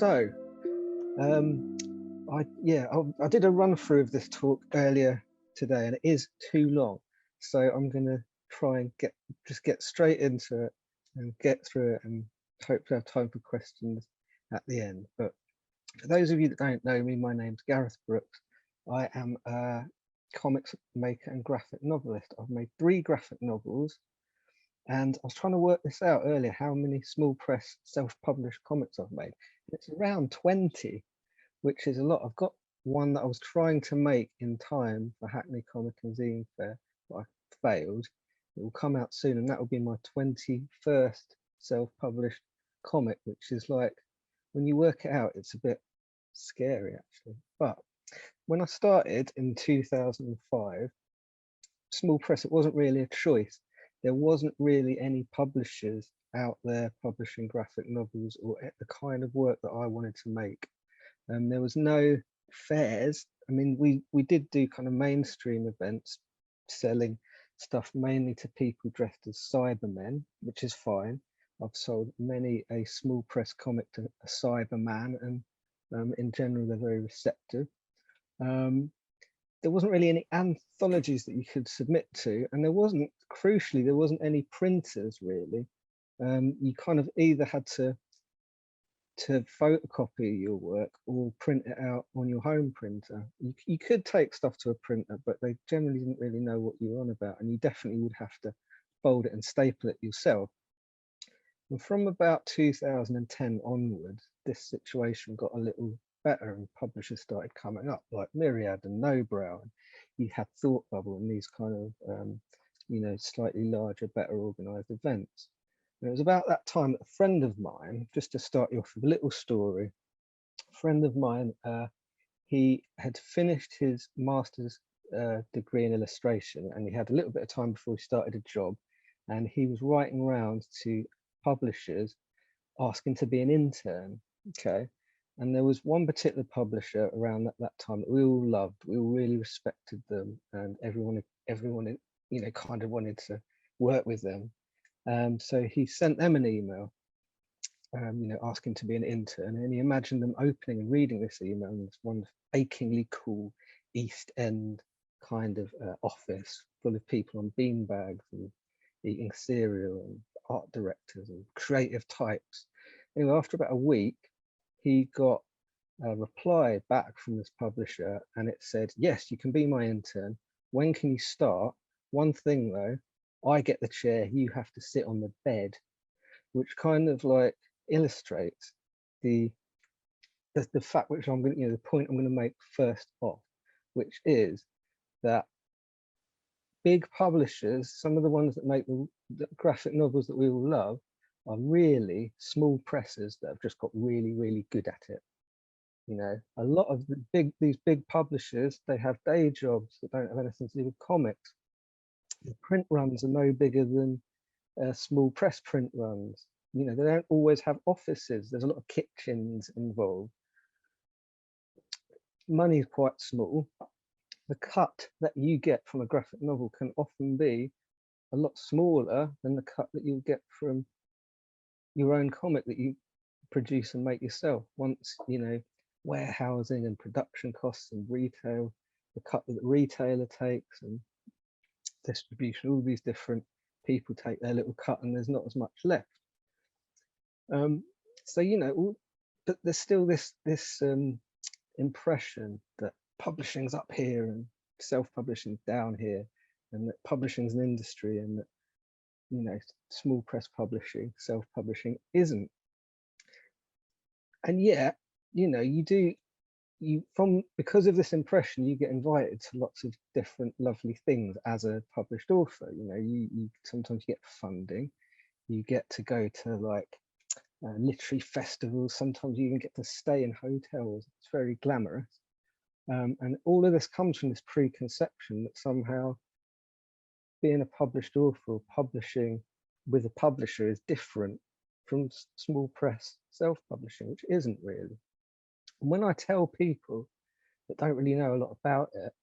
So, I did a run through of this talk earlier today, and it is too long. So I'm going to try and get straight into it and get through it, and hope to have time for questions at the end. But for those of you that don't know me, my name's Gareth Brookes. I am a comics maker and graphic novelist. I've made 3 graphic novels. And I was trying to work this out earlier, how many small press self-published comics I've made. It's around 20, which is a lot. I've got one that I was trying to make in time for Hackney Comic Zine Fair, but I failed. It will come out soon, and that will be my 21st self-published comic, which is like, when you work it out, it's a bit scary actually. But when I started in 2005, small press, it wasn't really a choice. There wasn't really any publishers out there publishing graphic novels or the kind of work that I wanted to make. There was no fairs. I mean, we did do kind of mainstream events, selling stuff mainly to people dressed as Cybermen, which is fine. I've sold many a small press comic to a Cyberman, and in general, they're very receptive. There wasn't really any anthologies that you could submit to, and crucially, there wasn't any printers really. You kind of either had to photocopy your work or print it out on your home printer. You could take stuff to a printer, but they generally didn't really know what you were on about, and you definitely would have to fold it and staple it yourself. And from about 2010 onwards, this situation got a little better, and publishers started coming up like Myriad and Nobrow, and you had Thought Bubble and these kind of slightly larger, better organized events. And it was about that time that a friend of mine, just to start you off with a little story, a friend of mine, he had finished his master's degree in illustration, and he had a little bit of time before he started a job, and he was writing around to publishers asking to be an intern. Okay. And there was one particular publisher around that time that we all loved. We all really respected them, and everyone kind of wanted to work with them. So he sent them an email, asking to be an intern. And he imagined them opening and reading this email in this one achingly cool East End kind of office full of people on beanbags and eating cereal, and art directors and creative types. Anyway, after about a week, he got a reply back from this publisher, and it said, "Yes, you can be my intern. When can you start? One thing though, I get the chair, you have to sit on the bed," which kind of like illustrates the fact which I'm going to, the point I'm going to make first off, which is that big publishers, some of the ones that make the graphic novels that we all love, are really small presses that have just got really, really good at it. A lot of these big publishers, they have day jobs that don't have anything to do with comics. The print runs are no bigger than small press print runs. They don't always have offices. There's a lot of kitchens involved. Money is quite small. The cut that you get from a graphic novel can often be a lot smaller than the cut that you'll get from your own comic that you produce and make yourself. Once warehousing and production costs and retail, the cut that the retailer takes, and distribution, all these different people take their little cut, and there's not as much left. But there's still this impression that publishing's up here and self-publishing's down here, and that publishing's an industry, and that small press publishing, self-publishing isn't. And yet, because of this impression, you get invited to lots of different lovely things as a published author. You sometimes get funding, you get to go to like literary festivals, sometimes you even get to stay in hotels. It's very glamorous. And all of this comes from this preconception that somehow being a published author or publishing with a publisher is different from small press self-publishing, which isn't really. And when I tell people that don't really know a lot about it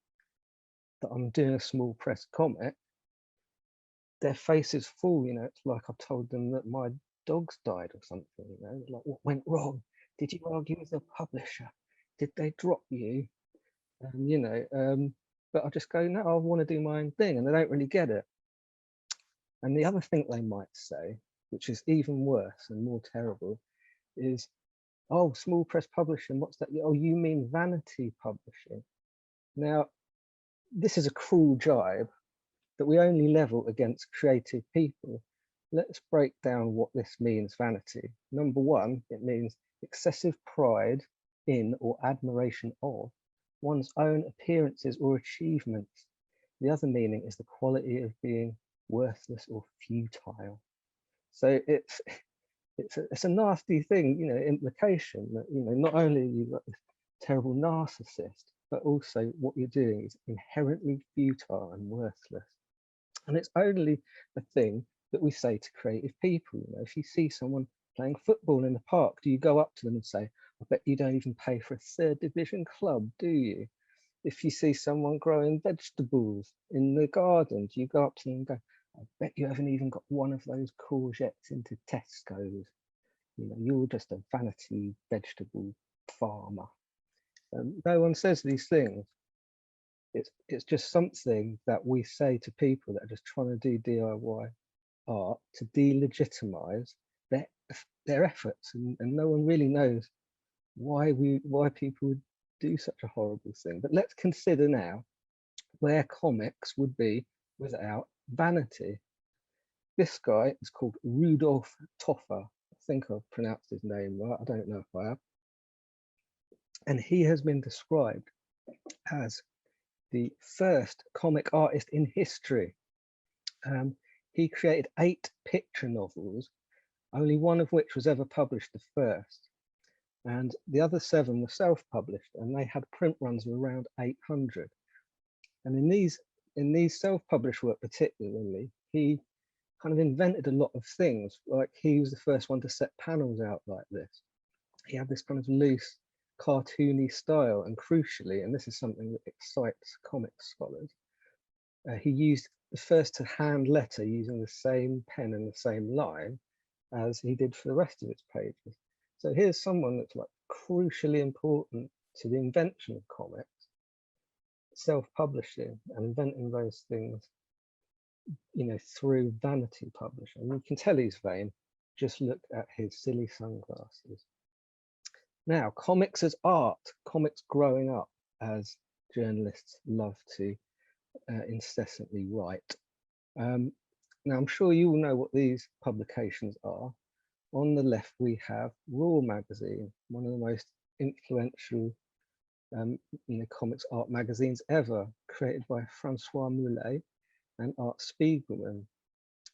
that I'm doing a small press comic, their faces fall. It's like I've told them that my dogs died or something. Like, what went wrong? Did you argue with the publisher? Did they drop you? You know, but I just go, no, I want to do my own thing, and they don't really get it. And the other thing they might say, which is even worse and more terrible, is, oh, small press publishing, what's that? Oh, you mean vanity publishing? Now, this is a cruel jibe that we only level against creative people. Let's break down what this means, vanity. Number one, it means excessive pride in or admiration of one's own appearances or achievements. The other meaning is the quality of being worthless or futile. So it's a nasty thing, you know, implication that, you know, not only you've got this terrible narcissist, but also what you're doing is inherently futile and worthless. And it's only a thing that we say to creative people. You know, if you see someone playing football in the park, do you go up to them and say, I bet you don't even pay for a third division club, do you? If you see someone growing vegetables in the garden, do you go up to them and go, I bet you haven't even got one of those courgettes into Tesco's. You know, you're just a vanity vegetable farmer. No one says these things. It's just something that we say to people that are just trying to do DIY art to delegitimize their efforts, and no one really knows why people would do such a horrible thing. But let's consider now where comics would be without vanity. This guy is called Rudolf Toffer. I think I've pronounced his name right. I don't know if I have. And he has been described as the first comic artist in history. He created 8 picture novels, only one of which was ever published, the first. And the other 7 were self-published, and they had print runs of around 800. And in these self-published work particularly, he kind of invented a lot of things. Like, he was the first one to set panels out like this. He had this kind of loose, cartoony style, and crucially, and this is something that excites comics scholars, he used the first to hand letter using the same pen and the same line as he did for the rest of its pages. So here's someone that's like crucially important to the invention of comics, self-publishing and inventing those things, you know, through vanity publishing. And you can tell he's vain, just look at his silly sunglasses. Now, comics as art, comics growing up, as journalists love to incessantly write. Now, I'm sure you all know what these publications are. On the left, we have Raw magazine, one of the most influential comics art magazines ever, created by Francois Moulet and Art Spiegelman.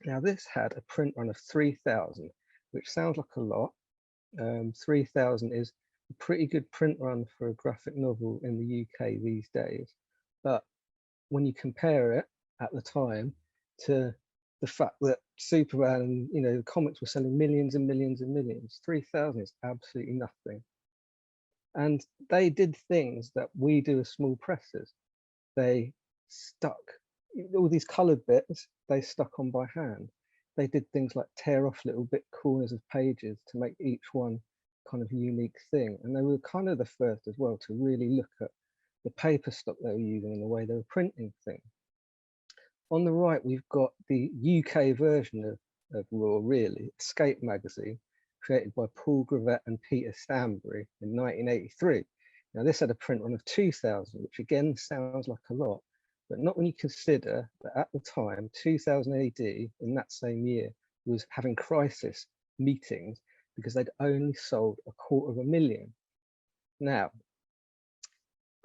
Now, this had a print run of 3,000, which sounds like a lot. 3,000 is a pretty good print run for a graphic novel in the UK these days. But when you compare it at the time to the fact that Superman and, you know, the comics were selling millions and millions and millions, 3,000 is absolutely nothing. And they did things that we do as small presses. They stuck all these colored bits, they stuck on by hand. They did things like tear off little bit corners of pages to make each one kind of unique thing. And they were kind of the first as well to really look at the paper stock they were using and the way they were printing things. On the right, we've got the UK version of Raw, really, Escape magazine, created by Paul Gravett and Peter Stanbury in 1983. Now, this had a print run of 2,000, which again sounds like a lot, but not when you consider that at the time, 2000 AD, in that same year, was having crisis meetings because they'd only sold 250,000. Now,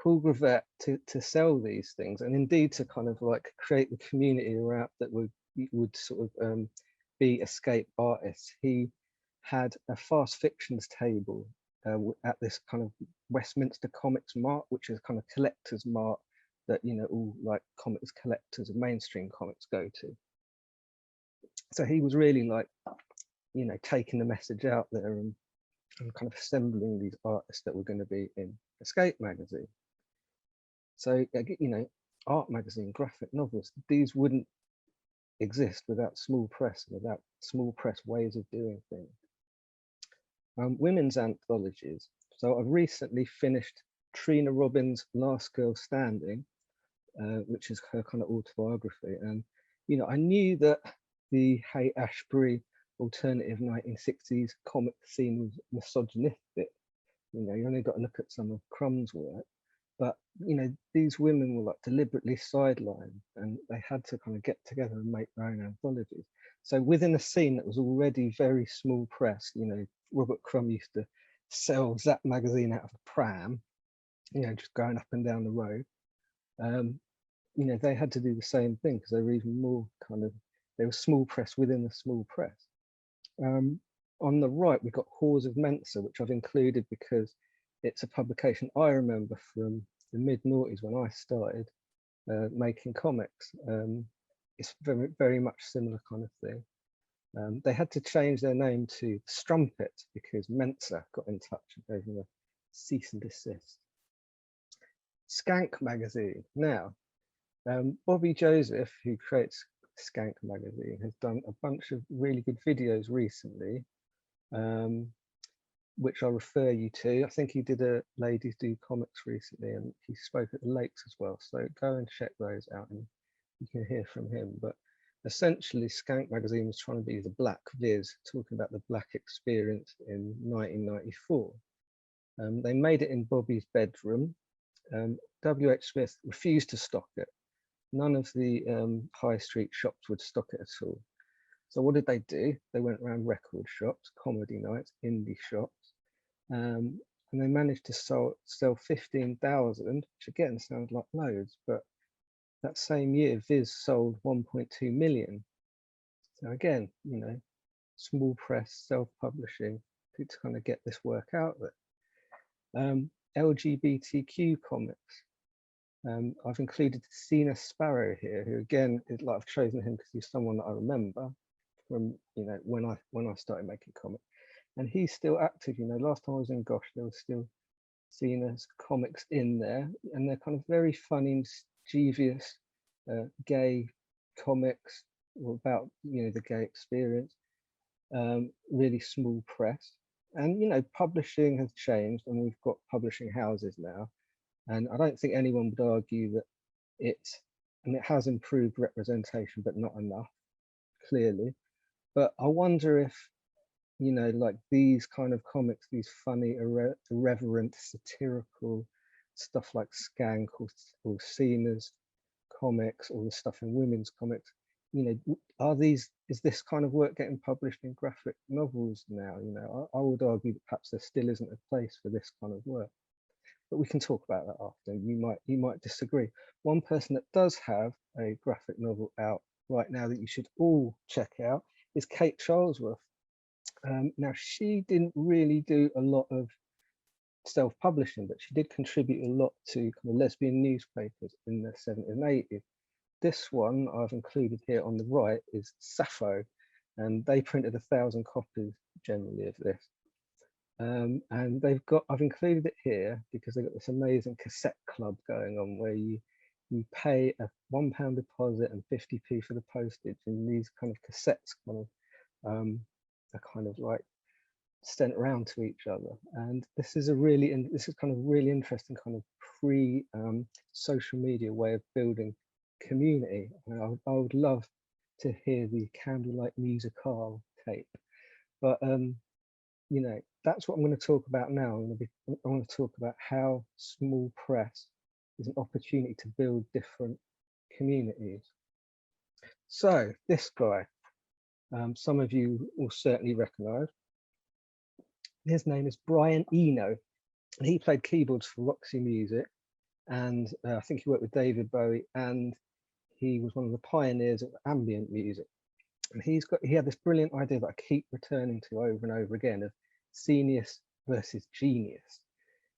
Paul Gravett, to sell these things, and indeed to kind of like create the community around that would sort of be escape artists, he had a fast fictions table at this kind of Westminster Comics Mart, which is kind of collector's mart that, you know, all like comics collectors and mainstream comics go to. So he was really like, you know, taking the message out there and kind of assembling these artists that were going to be in Escape magazine. So, you know, art magazine, graphic novels, these wouldn't exist without small press, without small press ways of doing things. women's anthologies. So I've recently finished Trina Robbins' Last Girl Standing, which is her kind of autobiography. And, you know, I knew that the Haight-Ashbury alternative 1960s comic scene was misogynistic. You know, you only got to look at some of Crumb's work. But, you know, these women were like deliberately sidelined, and they had to kind of get together and make their own anthologies. So within a scene that was already very small press, you know, Robert Crumb used to sell Zap magazine out of a pram, you know, just going up and down the road. You know, they had to do the same thing because they were even more kind of, they were small press within the small press. On the right, we've got Whores of Mensa, which I've included because it's a publication I remember from the mid-noughties when I started making comics. It's very, very much similar kind of thing. They had to change their name to Strumpet because Mensa got in touch and gave them a cease and desist. Skank magazine. Now, Bobby Joseph, who creates Skank magazine, has done a bunch of really good videos recently, which I'll refer you to. I think he did a Ladies Do Comics recently, and he spoke at the Lakes as well. So go and check those out and you can hear from him. But essentially, Skank magazine was trying to be the Black Viz, talking about the Black experience in 1994. They made it in Bobby's bedroom. W.H. Smith refused to stock it. None of the high street shops would stock it at all. So what did they do? They went around record shops, comedy nights, indie shops, and they managed to sell 15,000, which again sounds like loads, but that same year Viz sold 1.2 million. So again, you know, small press, self-publishing to kind of get this work out there. LGBTQ comics. I've included Sina Sparrow here, who again is like, I've chosen him because he's someone that I remember from, you know, when I started making comics, and he's still active. You know, last time I was in Gosh, there was still Sina's comics in there, and they're kind of very funny, mischievous, gay comics about, you know, the gay experience. Really small press, and you know, publishing has changed, and we've got publishing houses now. And I don't think anyone would argue that it has improved representation, but not enough, clearly. But I wonder if, you know, like these kind of comics, these funny, irreverent, satirical stuff like Skank or Cena's comics, or the stuff in women's comics, you know, is this kind of work getting published in graphic novels now? You know, I would argue that perhaps there still isn't a place for this kind of work. But we can talk about that after. You might disagree. One person that does have a graphic novel out right now that you should all check out is Kate Charlesworth. Now, she didn't really do a lot of self-publishing, but she did contribute a lot to kind of lesbian newspapers in the 70s and 80s. This one I've included here on the right is Sappho, and they printed 1,000 copies generally of this. And I've included it here because they've got this amazing cassette club going on where you pay a £1 deposit and 50p for the postage, and these kind of cassettes kind of are kind of like sent around to each other. And this is kind of really interesting kind of pre social media way of building community. I would love to hear the Candlelight Musicale tape, but you know, that's what I'm going to talk about now. I want to talk about how small press is an opportunity to build different communities. So this guy, some of you will certainly recognize. His name is Brian Eno, and he played keyboards for Roxy Music, and I think he worked with David Bowie, and he was one of the pioneers of ambient music. And he had this brilliant idea that I keep returning to over and over again of Scenius versus Genius.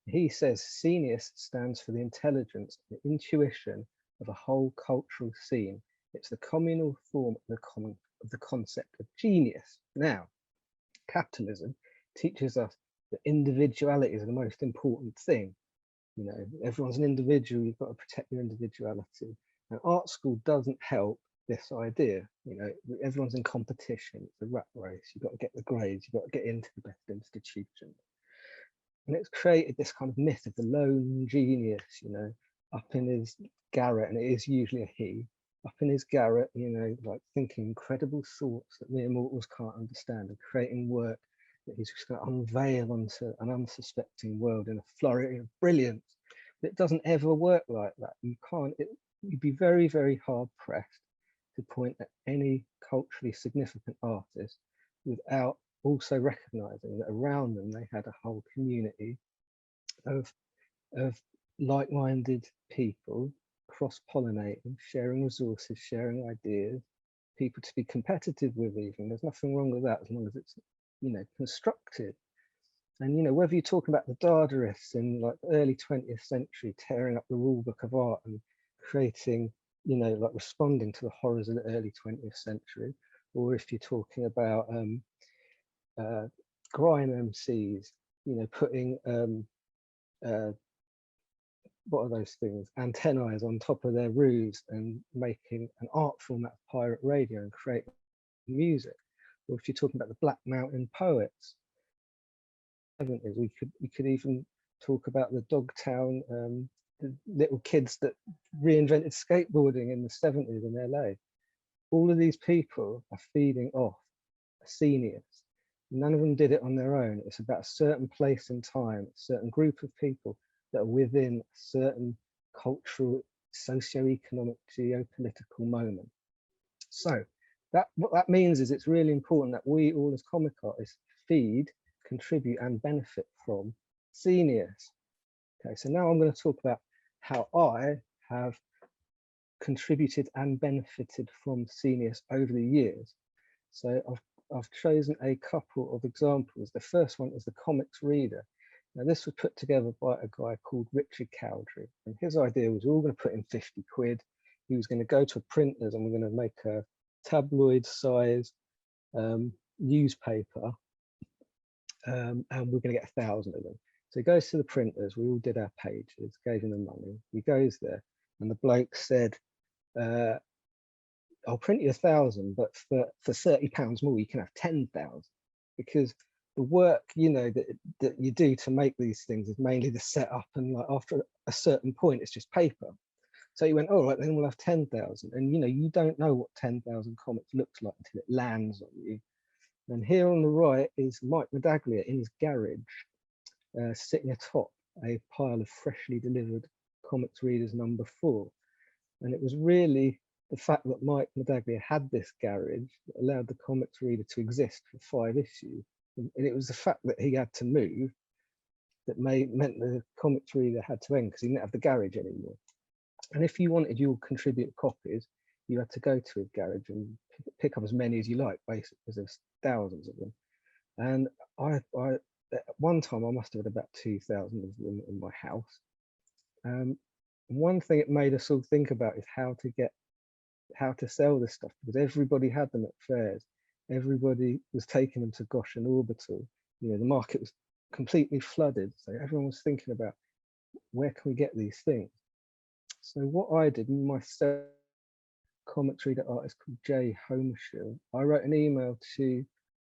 He says Scenius stands for the intelligence, the intuition of a whole cultural scene. It's the communal form of the concept of genius. Now, capitalism teaches us that individuality is the most important thing. You know, everyone's an individual, you've got to protect your individuality. And art school doesn't help this idea. You know, everyone's in competition. It's a rat race. You've got to get the grades. You've got to get into the best institutions. And it's created this kind of myth of the lone genius, you know, up in his garret, and it is usually a he, up in his garret, you know, like thinking incredible thoughts that mere mortals can't understand, and creating work that he's just going to unveil onto an unsuspecting world in a flurry of brilliance. But it doesn't ever work like that. You can't, you'd be very, very hard pressed to point at any culturally significant artist without also recognizing that around them they had a whole community of like-minded people, cross-pollinating, sharing resources, sharing ideas, people to be competitive with even. There's nothing wrong with that as long as it's, you know, constructive. And, you know, whether you're talking about the Dadaists in like the early 20th century, tearing up the rule book of art and creating, you know, like responding to the horrors of the early 20th century, or if you're talking about grime MCs, you know, putting what are those things, antennae on top of their roofs and making an art form out of pirate radio and creating music. Or if you're talking about the Black Mountain poets, we could even talk about the Dogtown, the little kids that reinvented skateboarding in the 70s in LA. All of these people are feeding off seniors. None of them did it on their own. It's about a certain place and time, a certain group of people that are within a certain cultural, socio-economic, geopolitical moment. So what that means is it's really important that we all as comic artists feed, contribute and benefit from seniors. Okay, so now I'm going to talk about how I have contributed and benefited from seniors over the years. So I've chosen a couple of examples. The first one is the comics reader. Now this was put together by a guy called Richard Cowdrey, and his idea was we're all going to put in 50 quid. He was going to go to a printers and we're going to make a tabloid size newspaper, and we're going to get 1,000 of them. So he goes to the printers, we all did our pages, gave him the money. He goes there and the bloke said, I'll print you 1,000, but for £30 more, you can have 10,000, because the work, you know, that you do to make these things is mainly the setup, and like after a certain point, it's just paper. So he went, all right, then we'll have 10,000. And you know, you don't know what 10,000 comics looks like until it lands on you. And here on the right is Mike Medaglia in his garage, sitting atop a pile of freshly delivered Comics Readers #4. And it was really the fact that Mike Medaglia had this garage that allowed the Comics Reader to exist for 5 issues. And it was the fact that he had to move that meant the Comics Reader had to end, because he didn't have the garage anymore. And if you wanted your contributed copies, you had to go to his garage and pick up as many as you like, basically, because there's thousands of them. And I at one time I must have had about 2,000 of them in my house. One thing it made us all think about is how to sell this stuff, because everybody had them at fairs. Everybody was taking them to Gosh and Orbital. You know, the market was completely flooded. So everyone was thinking about, where can we get these things? So what I did, myself, comics reader artist called Jay Homeshill, I wrote an email to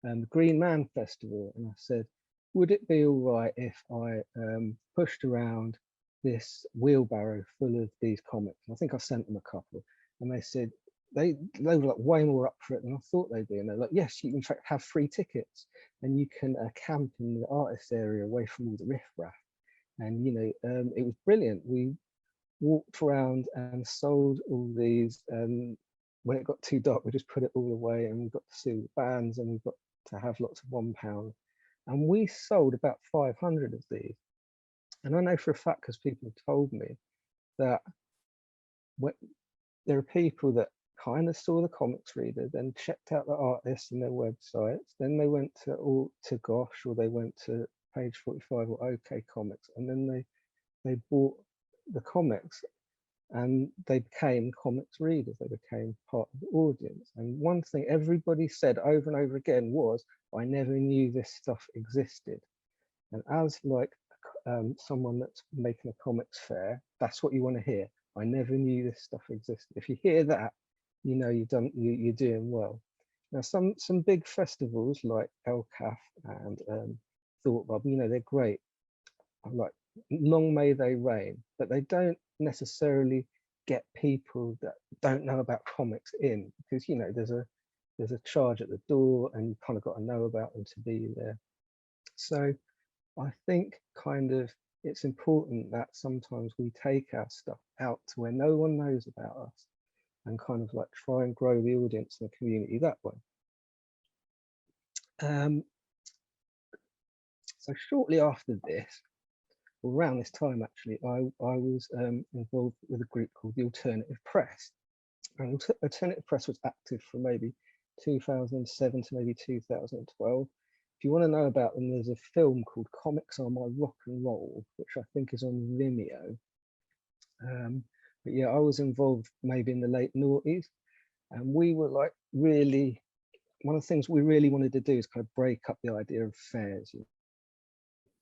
the Green Man Festival, and I said, would it be all right if I pushed around this wheelbarrow full of these comics? And I think I sent them a couple, and they said they were like way more up for it than I thought they'd be. And they're like, yes, you can in fact have free tickets, and you can camp in the artist area away from all the riffraff. And you know, it was brilliant. We walked around and sold all these. When it got too dark, we just put it all away, and we got to see the bands, and we got to have lots of £1. And we sold about 500 of these. And I know for a fact, because people have told me, that there are people that kind of saw the Comics Reader, then checked out the artists and their websites, then they went to Gosh, or they went to Page 45 or OK Comics, and then they bought the comics and they became comics readers. They became part of the audience. And one thing everybody said over and over again was, I never knew this stuff existed. And as like someone that's making a comics fair, that's what you want to hear. I never knew this stuff existed. If you hear that, you know you're doing well. Now some big festivals like LCAF and Thought Bubble, you know, they're great. Like long may they reign, but they don't necessarily get people that don't know about comics in, because you know there's a charge at the door and you kind of got to know about them to be there. So I think kind of it's important that sometimes we take our stuff out to where no one knows about us and kind of like try and grow the audience and the community that way. So shortly after this, around this time actually, I was involved with a group called the Alternative Press. And Alternative Press was active from maybe 2007 to maybe 2012. If you want to know about them, there's a film called Comics Are My Rock and Roll, which I think is on Vimeo. But yeah, I was involved maybe in the late noughties, and we were like really, one of the things we really wanted to do is kind of break up the idea of fairs. You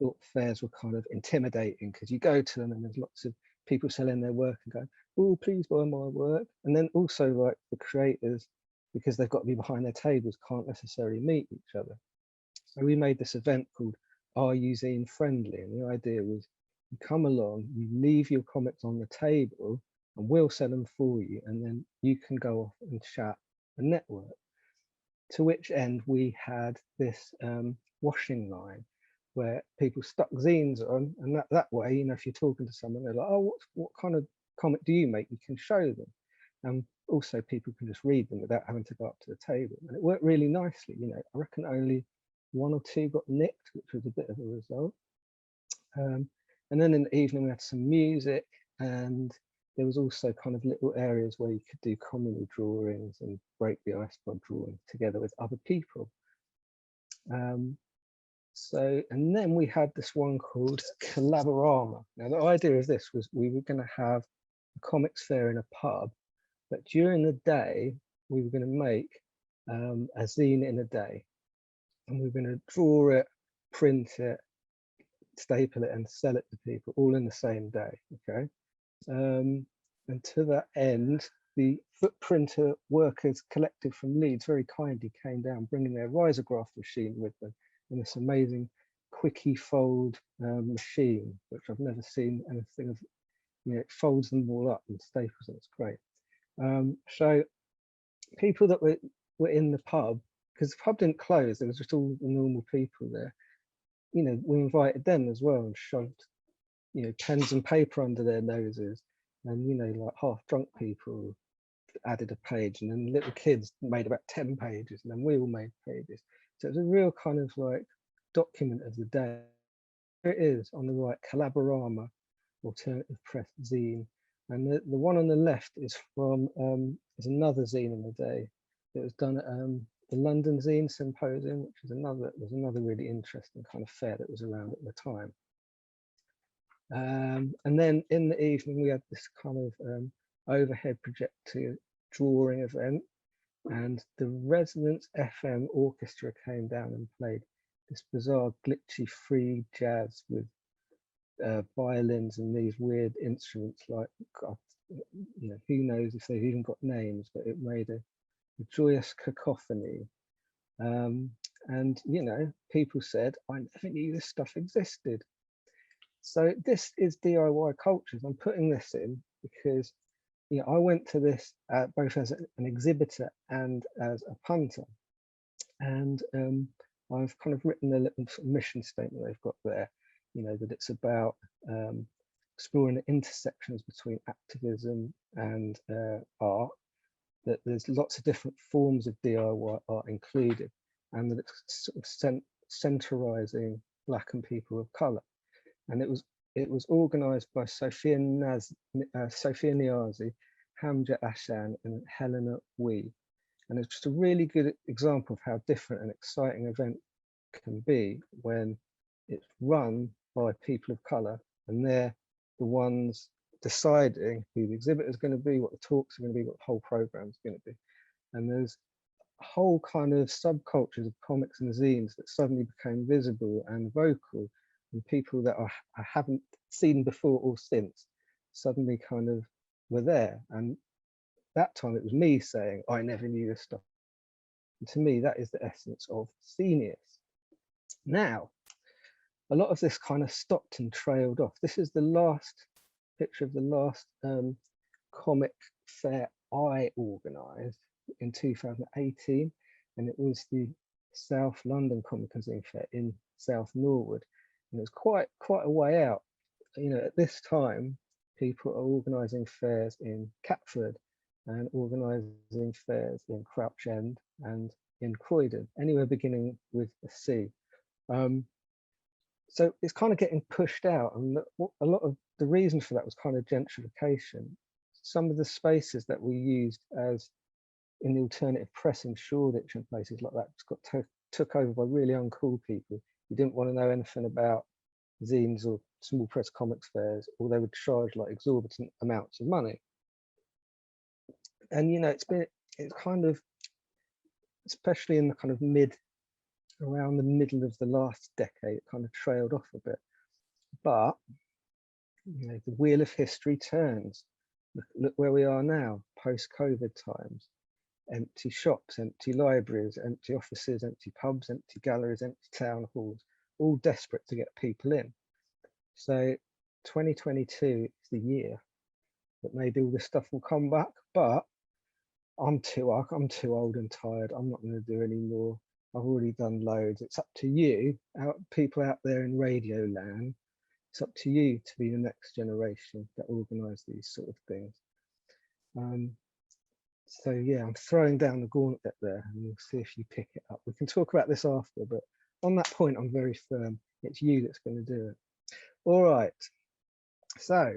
thought fairs were kind of intimidating because you go to them and there's lots of people selling their work and go, oh, please buy my work. And then also like the creators, because they've got to be behind their tables, can't necessarily meet each other. So we made this event called Are You Zine Friendly? And the idea was you come along, you leave your comics on the table and we'll sell them for you. And then you can go off and chat and network. To which end we had this washing line where people stuck zines on, and that way, you know, if you're talking to someone, they're like, oh, what kind of comic do you make? You can show them. And also people can just read them without having to go up to the table. And it worked really nicely. You know, I reckon only 1 or 2 got nicked, which was a bit of a result. And then in the evening we had some music, and there was also kind of little areas where you could do communal drawings and break the ice by drawing together with other people. So, and then we had this one called Collaborama. Now the idea of this was we were going to have a comics fair in a pub, but during the day we were going to make a zine in a day, and we were going to draw it, print it, staple it and sell it to people all in the same day. Okay. And to that end, the Footprinter Workers Collective from Leeds very kindly came down, bringing their risograph machine with them, and this amazing quickie fold machine, which I've never seen anything of. You know, it folds them all up and staples them. It's great. So people that were in the pub, because the pub didn't close, there was just all the normal people there. You know, we invited them as well and shoved, you know, pens and paper under their noses, and you know, like half drunk people added a page, and then little kids made about 10 pages, and then we all made pages. So it was a real kind of like document of the day. Here it is on the right, Collaborama Alternative Press zine, and the one on the left is from is another zine in the day. It was done at the London Zine Symposium, which is another really interesting kind of fair that was around at the time. And then in the evening we had this kind of overhead projector drawing event, and the Resonance FM Orchestra came down and played this bizarre glitchy free jazz with violins and these weird instruments, like, God, you know, who knows if they've even got names, but it made a joyous cacophony. And you know, people said, I never knew this stuff existed. So this is DIY cultures. I'm putting this in because, you know, I went to this both as an exhibitor and as a punter, and I've kind of written a little mission statement they've got there, you know, that it's about exploring the intersections between activism and art, that there's lots of different forms of DIY art included, and that it's sort of centralizing Black and people of color. And it was organized by Sophia Niazi, Hamja Ashan, and Helena Wee. And it's just a really good example of how different and exciting an event can be when it's run by people of color, and they're the ones deciding who the exhibit is going to be, what the talks are going to be, what the whole program is going to be. And there's a whole kind of subcultures of comics and zines that suddenly became visible and vocal, and people that I haven't seen before or since suddenly kind of were there. And that time it was me saying, I never knew this stuff. And to me, that is the essence of seniors. Now, a lot of this kind of stopped and trailed off. This is the last picture of the last comic fair I organised in 2018, and it was the South London Comic Zine Fair in South Norwood, and it was quite a way out. You know, at this time, people are organising fairs in Catford and organising fairs in Crouch End and in Croydon, anywhere beginning with a C. So it's kind of getting pushed out, and a lot of the reason for that was kind of gentrification. Some of the spaces that we used as in the alternative press in Shoreditch and places like that just got took over by really uncool people who didn't want to know anything about zines or small press comics fairs, or they would charge like exorbitant amounts of money. And you know, it's kind of, especially in the kind of around the middle of the last decade, it kind of trailed off a bit. But you know, the wheel of history turns. Look where we are now, post-COVID times. Empty shops, empty libraries, empty offices, empty pubs, empty galleries, empty town halls, all desperate to get people in. So 2022 is the year that maybe all this stuff will come back, but I'm too old and tired. I'm not going to do any more. I've already done loads. It's up to you, people out there in radio land. It's up to you to be the next generation that organise these sort of things. So yeah, I'm throwing down the gauntlet there, and we'll see if you pick it up. We can talk about this after, but on that point, I'm very firm. It's you that's going to do it. All right. So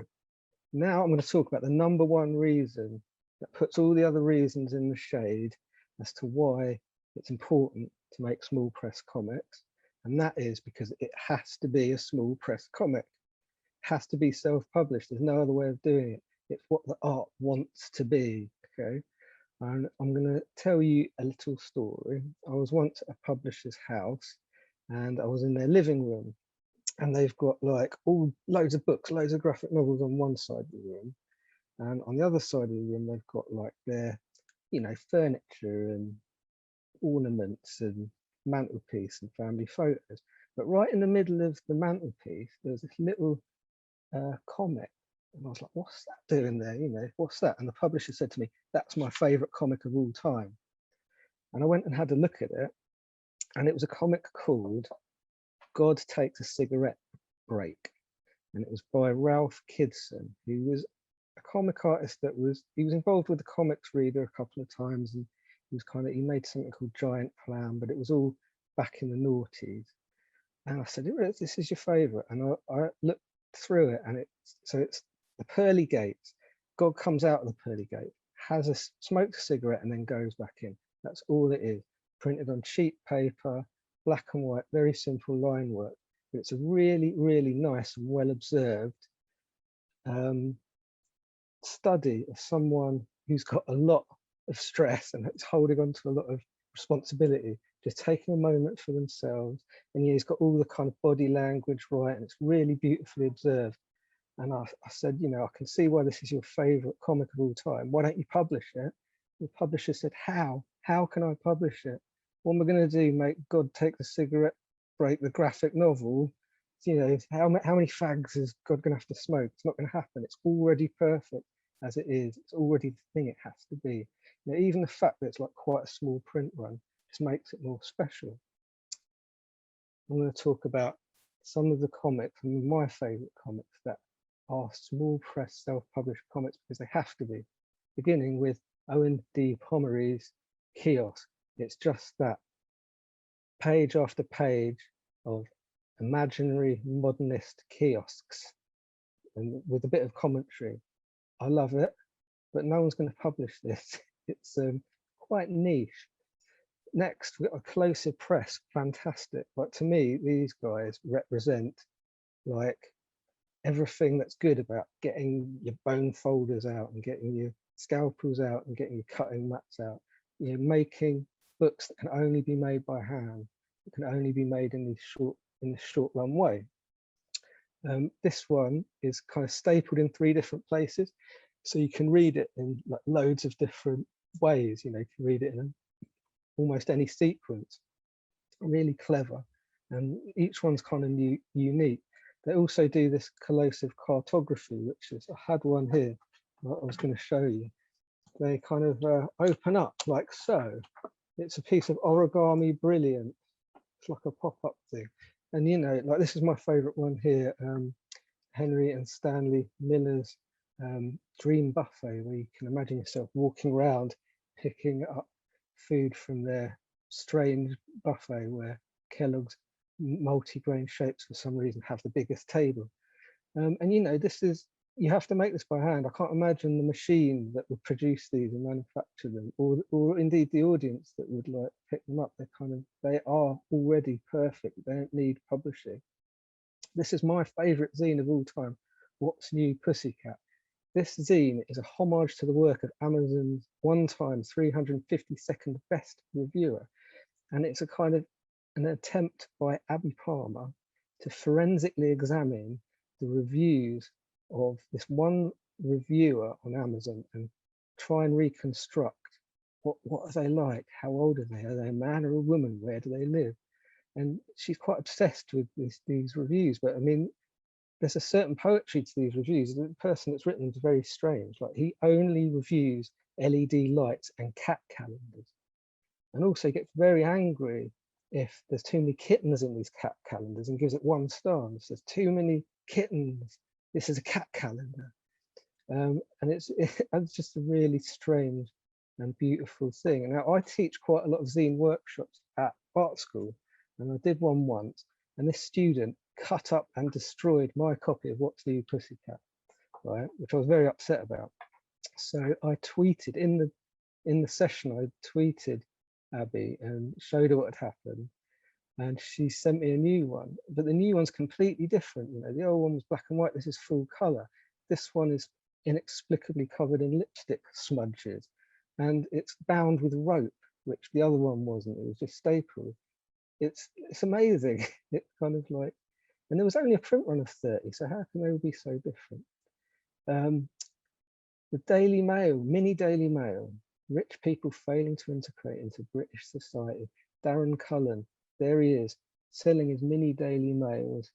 now I'm going to talk about the number one reason that puts all the other reasons in the shade as to why it's important to make small press comics. And that is because it has to be a small press comic. It has to be self-published. There's no other way of doing it. It's what the art wants to be, okay? And I'm going to tell you a little story. I was once at a publisher's house, and I was in their living room, and they've got like loads of books, loads of graphic novels on one side of the room, and on the other side of the room they've got like their, you know, furniture and ornaments and mantelpiece and family photos. But right in the middle of the mantelpiece there's this little comic. And I was like, what's that doing there? You know, what's that? And the publisher said to me, that's my favorite comic of all time. And I went and had a look at it, and it was a comic called God Takes a Cigarette Break. And it was by Ralph Kidson, who was a comic artist he was involved with the Comics Reader a couple of times, and he made something called Giant Clown, but it was all back in the noughties. And I said, this is your favorite. And I looked through it, and it's the pearly gates. God comes out of the pearly gate, smokes a cigarette, and then goes back in. That's all it is. Printed on cheap paper, black and white, very simple line work. But it's a really, really nice and well observed study of someone who's got a lot of stress and is holding on to a lot of responsibility, just taking a moment for themselves. And yeah, he's got all the kind of body language right, and it's really beautifully observed. And I said, you know, I can see why this is your favorite comic of all time. Why don't you publish it? The publisher said, how can I publish it? What am I going to do? Make God Take the Cigarette Break the graphic novel? You know, how many fags is God going to have to smoke? It's not going to happen. It's already perfect as it is. It's already the thing it has to be. You know, even the fact that it's like quite a small print run just makes it more special. I'm going to talk about some of the comics, and my favorite comics that are small press self-published comics, because they have to be, beginning with Owen D. Pomeroy's Kiosk. It's just that, page after page of imaginary modernist kiosks, and with a bit of commentary. I love it, but no one's going to publish this. It's quite niche. Next, we've got Acclaimed Press, fantastic. But to me, these guys represent like everything that's good about getting your bone folders out and getting your scalpels out and getting your cutting mats out. You know, making books that can only be made by hand, that can only be made in this short run way. This one is kind of stapled in 3 different places. So you can read it in like loads of different ways. You know, you can read it in almost any sequence. Really clever, and each one's kind of unique. They also do this corrosive cartography, which is, I had one here that I was going to show you. They kind of open up like so. It's a piece of origami brilliant. It's like a pop-up thing. And you know, like this is my favorite one here, Henry and Stanley Miller's Dream Buffet, where you can imagine yourself walking around picking up food from their strange buffet where Kellogg's multi-grain shapes for some reason have the biggest table. And you know, this is, you have to make this by hand. I can't imagine the machine that would produce these and manufacture them, or indeed the audience that would like pick them up. They are already perfect. They don't need publishing. This is my favorite zine of all time, What's New Pussycat. This zine is a homage to the work of Amazon's one-time 352nd best reviewer. And it's a kind of an attempt by Abby Palmer to forensically examine the reviews of this one reviewer on Amazon and try and reconstruct what are they like, how old are they a man or a woman, where do they live? And she's quite obsessed with these reviews. But I mean, there's a certain poetry to these reviews. The person that's written them is very strange. Like, he only reviews LED lights and cat calendars, and also gets very angry if there's too many kittens in these cat calendars and gives it 1 star. And says, too many kittens, this is a cat calendar. And it's just a really strange and beautiful thing. And now I teach quite a lot of zine workshops at art school, and I did one once, and this student cut up and destroyed my copy of What's New Pussycat, right, which I was very upset about. So I tweeted in the session, I tweeted Abby and showed her what had happened, and she sent me a new one. But the new one's completely different. You know, the old one was black and white. This is full color. This one is inexplicably covered in lipstick smudges, and it's bound with rope, which the other one wasn't. It was just stapled. It's amazing. It's kind of like, and there was only a print run of 30, so how can they all be so different? The Daily Mail, mini Daily Mail, rich people failing to integrate into British society. Darren Cullen, there he is, selling his mini Daily Mails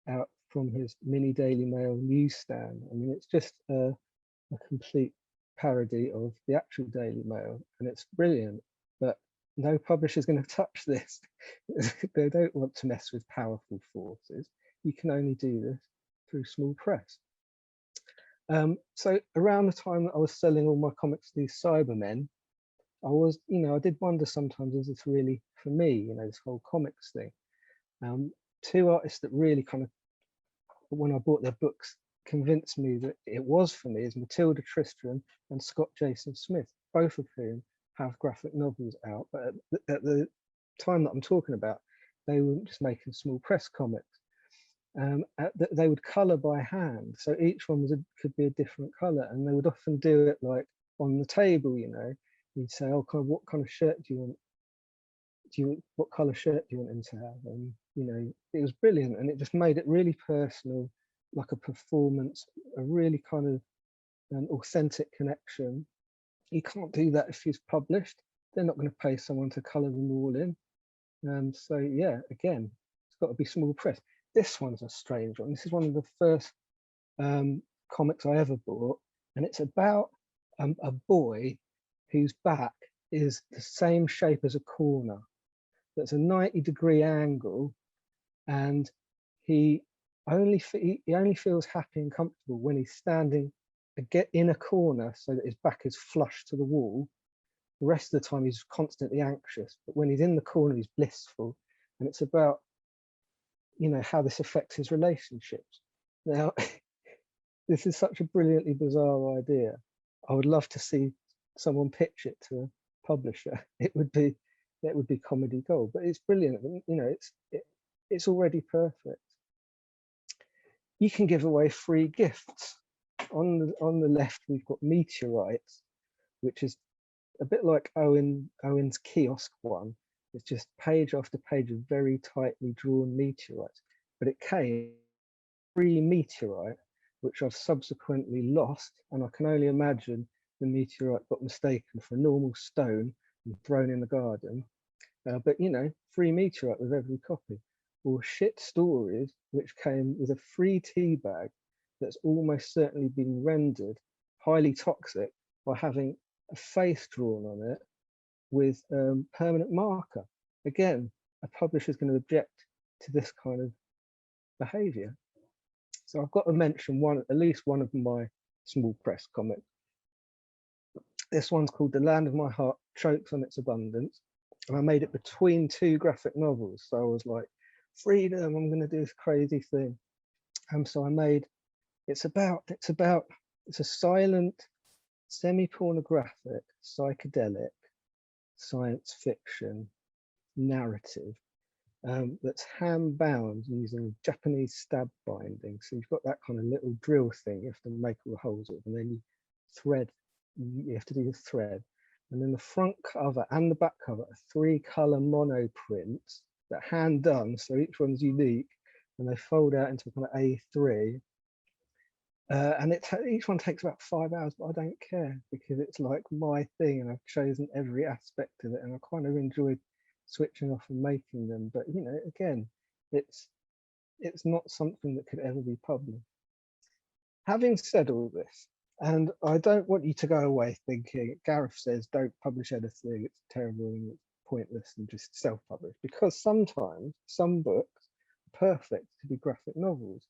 out from his mini Daily Mail newsstand. I mean, it's just a complete parody of the actual Daily Mail, and it's brilliant, but no publisher's going to touch this. They don't want to mess with powerful forces. You can only do this through small press. So around the time that I was selling all my comics to these Cybermen, I was, you know, I did wonder sometimes, is this really for me, you know, this whole comics thing? 2 artists that really kind of, when I bought their books, convinced me that it was for me is Matilda Tristram and Scott Jason Smith, both of whom have graphic novels out. But at the time that I'm talking about, they were just making small press comics. They would color by hand, so each one could be a different color, and they would often do it like on the table. You know, you'd say, "Oh, what kind of shirt do you want? What color shirt do you want him to have?" And you know, it was brilliant, and it just made it really personal, like a performance, a really kind of an authentic connection. You can't do that if it's published. They're not going to pay someone to color them all in. So yeah, again, it's got to be small press. This one's a strange one. This is one of the first comics I ever bought, and it's about a boy whose back is the same shape as a corner. That's a 90-degree angle, and he only feels happy and comfortable when he's standing in a corner so that his back is flush to the wall. The rest of the time he's constantly anxious, but when he's in the corner he's blissful. And it's about, you know, how this affects his relationships. Now, this is such a brilliantly bizarre idea. I would love to see someone pitch it to a publisher. It would be comedy gold, but it's brilliant. You know, it's already perfect. You can give away free gifts. On the left, we've got meteorites, which is a bit like Owen's kiosk one. It's just page after page of very tightly drawn meteorites, but it came free meteorite, which I've subsequently lost, and I can only imagine the meteorite got mistaken for a normal stone and thrown in the garden. But you know, free meteorite with every copy. Or shit stories which came with a free tea bag that's almost certainly been rendered highly toxic by having a face drawn on it with permanent marker. Again, a publisher's going to object to this kind of behavior. So I've got to mention at least one of my small press comics. This one's called The Land of My Heart Chokes on Its Abundance. And I made it between two graphic novels. So I was like, freedom, I'm going to do this crazy thing. So I made, it's a silent, semi-pornographic, psychedelic, science fiction narrative that's hand-bound using Japanese stab binding. So you've got that kind of little drill thing you have to make all the holes with, and then you have to do the thread. And then the front cover and the back cover are 3-color mono prints that are hand done, so each one's unique, and they fold out into a kind of A3. And each one takes about 5 hours, but I don't care because it's like my thing, and I've chosen every aspect of it, and I kind of enjoyed switching off and making them. But you know, again, it's not something that could ever be published. Having said all this, and I don't want you to go away thinking Gareth says don't publish anything, it's terrible and it's pointless and just self-publish, because sometimes some books are perfect to be graphic novels.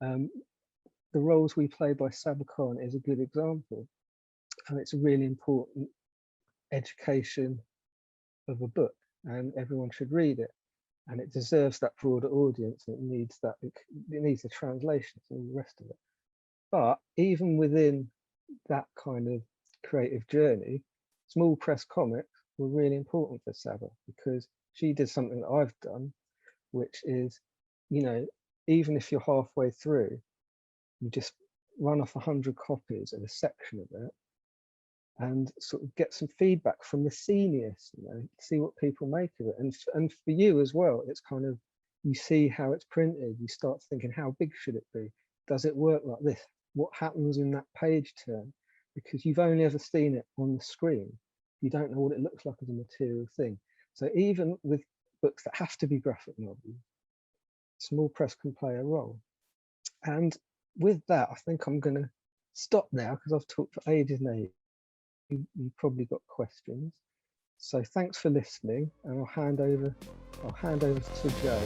The Roles We Play by Saba Khan is a good example, and it's a really important education of a book, and everyone should read it, and it deserves that broader audience. It needs that, it needs the translations and all the rest of it. But even within that kind of creative journey, small press comics were really important for Saba, because she did something that I've done, which is, you know, even if you're halfway through, you just run off 100 copies of a section of it and sort of get some feedback from the seniors, you know, see what people make of it. And for you as well, it's kind of, you see how it's printed, you start thinking, how big should it be? Does it work like this? What happens in that page turn? Because you've only ever seen it on the screen. You don't know what it looks like as a material thing. So even with books that have to be graphic novels, small press can play a role. And with that, I think I'm going to stop now because I've talked for ages now. You've probably got questions. So thanks for listening, and I'll hand over to Joe.